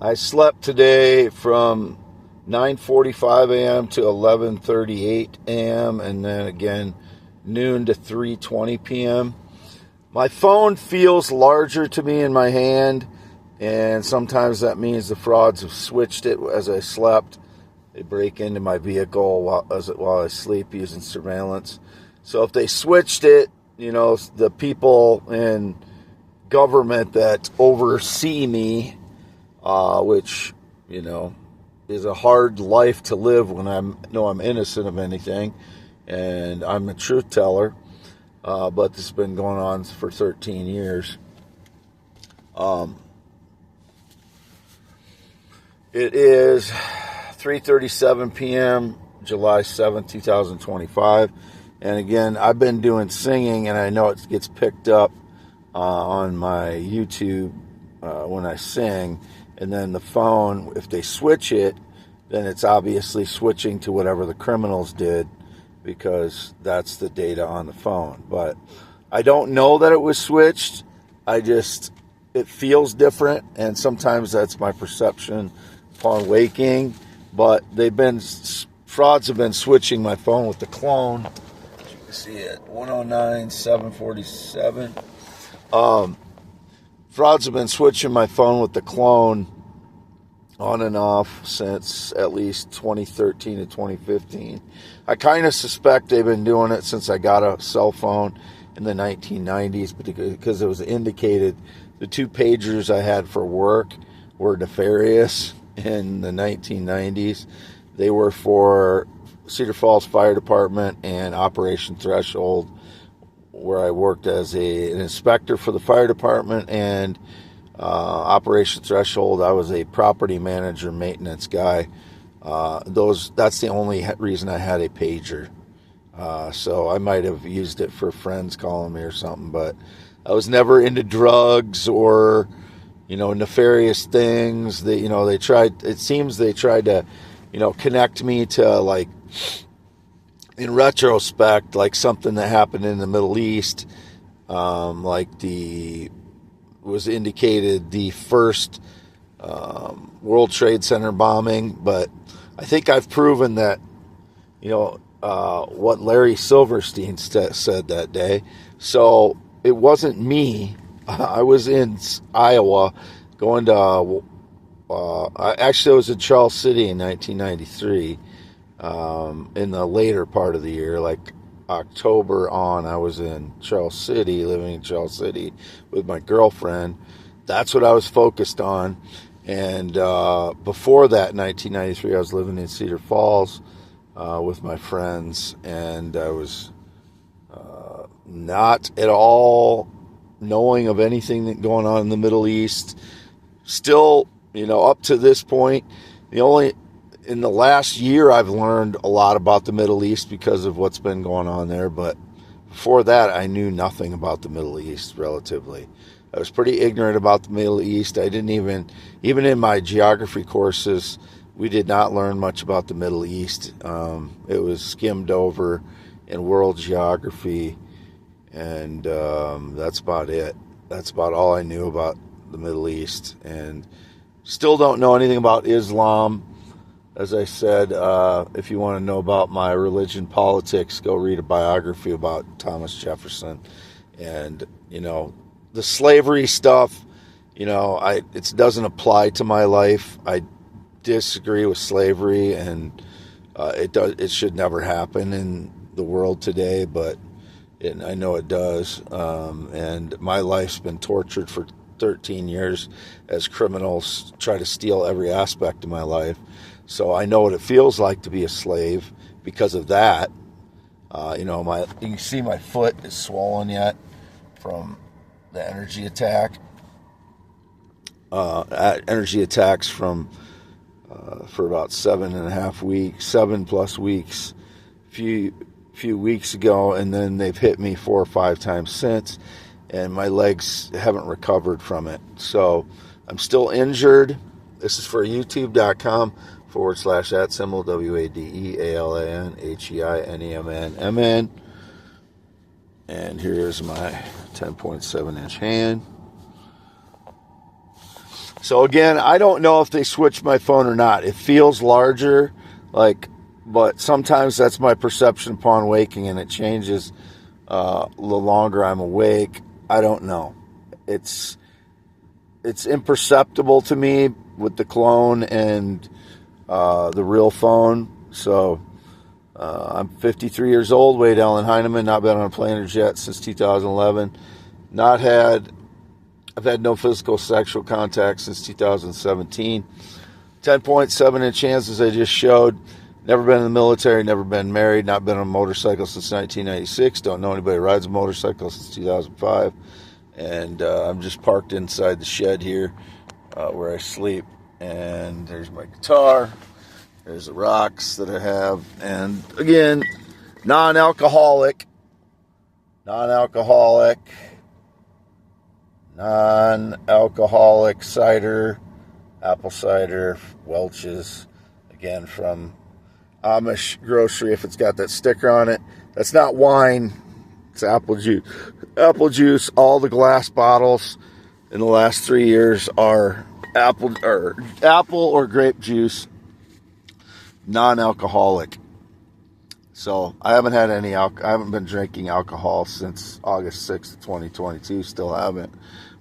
I slept today from 9:45 a.m. to 11:38 a.m. and then again noon to 3:20 p.m. My phone feels larger to me in my hand, and sometimes that means the frauds have switched it as I slept. They break into my vehicle while I sleep using surveillance. So if they switched it, the people in government that oversee me, which, is a hard life to live when I know I'm innocent of anything, and I'm a truth teller, but this has been going on for 13 years. It is 3:37 p.m., July 7th, 2025, and again, I've been doing singing, and I know it gets picked up on my YouTube when I sing. And then the phone, if they switch it, then it's obviously switching to whatever the criminals did, because that's the data on the phone. But I don't know that it was switched. It feels different, and sometimes that's my perception upon waking. But frauds have been switching my phone with the clone. As you can see it, 109,747. Frauds have been switching my phone with the clone on and off since at least 2013 to 2015. I kind of suspect they've been doing it since I got a cell phone in the 1990s, because it was indicated the two pagers I had for work were nefarious in the 1990s. They were for Cedar Falls Fire Department and Operation Threshold, where I worked as an inspector for the fire department, and Operation Threshold, I was a property manager, maintenance guy. That's the only reason I had a pager. So I might have used it for friends calling me or something, but I was never into drugs or, nefarious things. It seems they tried to, connect me to, like, in retrospect, like something that happened in the Middle East, was indicated the first World Trade Center bombing. But I think I've proven that, what Larry Silverstein said that day. So it wasn't me. I was in Iowa going to, I was in Charles City in 1993. In the later part of the year, like October on, I was in Charles City, living in Charles City with my girlfriend. That's what I was focused on. And before that, in 1993, I was living in Cedar Falls with my friends, and I was not at all knowing of anything going on in the Middle East. Still, up to this point, in the last year, I've learned a lot about the Middle East because of what's been going on there. But before that, I knew nothing about the Middle East, relatively. I was pretty ignorant about the Middle East. I didn't even in my geography courses, we did not learn much about the Middle East. It was skimmed over in world geography, and that's about it. That's about all I knew about the Middle East, and still don't know anything about Islam. As I said, if you want to know about my religion, politics, go read a biography about Thomas Jefferson. And, the slavery stuff, it doesn't apply to my life. I disagree with slavery, and it should never happen in the world today, but I know it does. And my life's been tortured for 13 years as criminals try to steal every aspect of my life. So I know what it feels like to be a slave because of that. You can see my foot is swollen yet from the energy attack. Energy attacks for about 7+ weeks, few weeks ago, and then they've hit me 4 or 5 times since, and my legs haven't recovered from it. So I'm still injured. This is for youtube.com/@symbol WADEALANHEINEMNMN. And here's my 10.7-inch hand. So again, I don't know if they switched my phone or not. It feels larger, but sometimes that's my perception upon waking, and it changes the longer I'm awake. I don't know. It's imperceptible to me with the clone and the real phone. So I'm 53 years old, Wade Allen Heineman, not been on a plane or jet since 2011. I've had no physical sexual contact since 2017. 10.7-inch hands, as I just showed. Never been in the military, never been married, not been on a motorcycle since 1996. Don't know anybody who rides a motorcycle since 2005. And I'm just parked inside the shed here where I sleep. And there's my guitar. There's the rocks that I have. And again, non-alcoholic cider, apple cider, Welch's, again from Amish grocery. If it's got that sticker on it, that's not wine, it's apple juice. Apple juice. All the glass bottles in the last 3 years are apple or grape juice, non-alcoholic. So I haven't had I haven't been drinking alcohol since August 6th, 2022. Still haven't,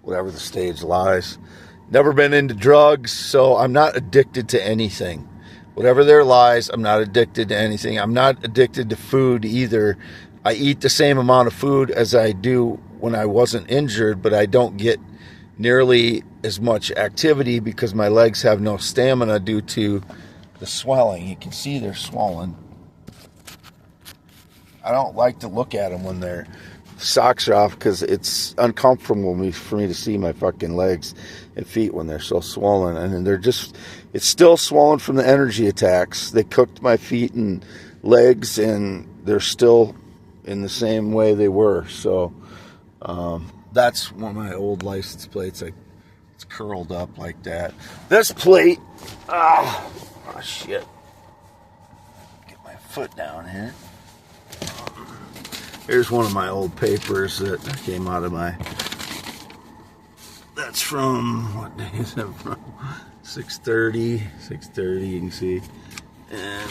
whatever the stage lies. Never been into drugs, so I'm not addicted to anything. Whatever there lies, I'm not addicted to anything. I'm not addicted to food either. I eat the same amount of food as I do when I wasn't injured, but I don't get nearly as much activity because my legs have no stamina due to the swelling. You can see they're swollen. I don't like to look at them when their socks are off because it's uncomfortable for me to see my fucking legs and feet when they're so swollen. And it's still swollen from the energy attacks. They cooked my feet and legs, and they're still in the same way they were. So that's one of my old license plates. It's curled up like that. This plate, oh shit. Get my foot down here. Here's one of my old papers that came out of that's from, what day is that from? 6:30, you can see. And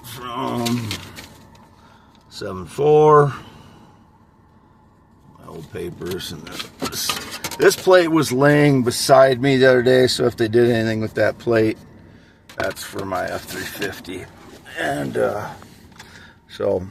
from 7/4, my old papers. And this plate was laying beside me the other day, so if they did anything with that plate, that's for my F-350. And so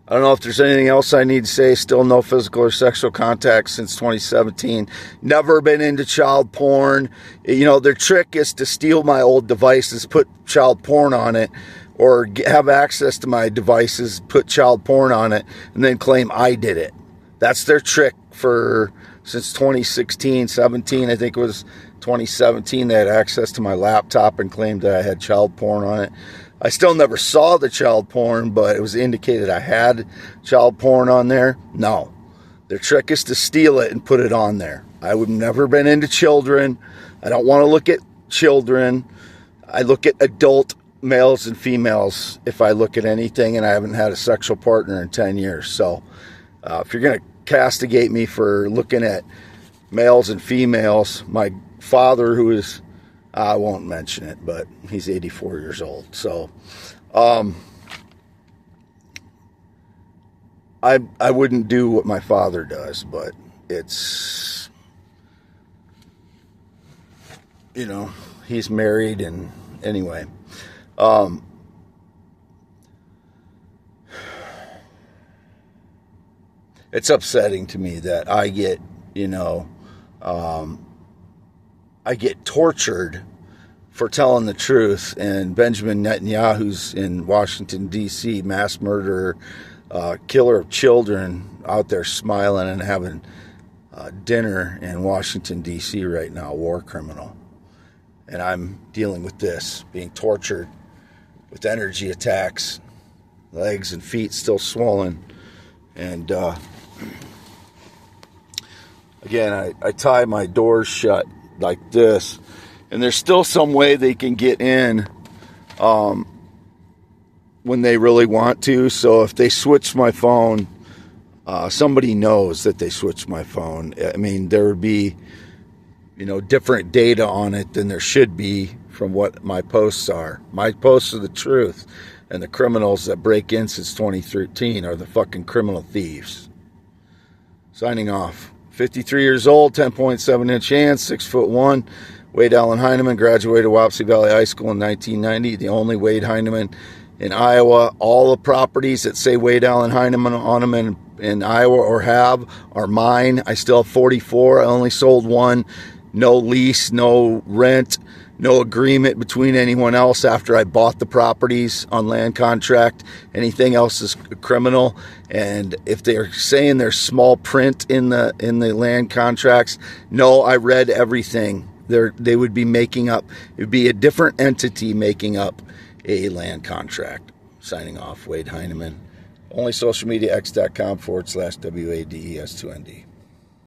I don't know if there's anything else I need to say. Still no physical or sexual contact since 2017. Never been into child porn. You know, their trick is to steal my old devices, put child porn on it, or have access to my devices, put child porn on it, and then claim I did it. That's their trick since 2016, 17. I think it was 2017. They had access to my laptop and claimed that I had child porn on it. I still never saw the child porn, but it was indicated I had child porn on there. No. Their trick is to steal it and put it on there. I would never been into children. I don't want to look at children. I look at adult males and females if I look at anything, and I haven't had a sexual partner in 10 years. So if you're going to castigate me for looking at males and females, my father, who is... I won't mention it, but he's 84 years old. So, I wouldn't do what my father does, but it's, you know, he's married, and anyway, it's upsetting to me that I get, I get tortured for telling the truth, and Benjamin Netanyahu's in Washington, D.C., mass murderer, killer of children, out there smiling and having dinner in Washington, D.C. right now, war criminal. And I'm dealing with this, being tortured with energy attacks, legs and feet still swollen. And again, I tie my doors shut like this, and there's still some way they can get in when they really want to. So if they switch my phone, somebody knows that they switched my phone. I mean, there would be different data on it than there should be from what my posts are. My posts are the truth, and the criminals that break in since 2013 are the fucking criminal thieves. Signing off. 53 years old, 10.7-inch hands, 6'1". Wade Allen Heineman graduated Wapsie Valley High School in 1990. The only Wade Heineman in Iowa. All the properties that say Wade Allen Heineman on them in Iowa or have are mine. I still have 44. I only sold one. No lease, no rent, no agreement between anyone else after I bought the properties on land contract. Anything else is criminal. And if they're saying there's small print in the land contracts, no, I read everything. They would be making up. It would be a different entity making up a land contract. Signing off, Wade Heineman. Only social media, x.com/WADES2ND.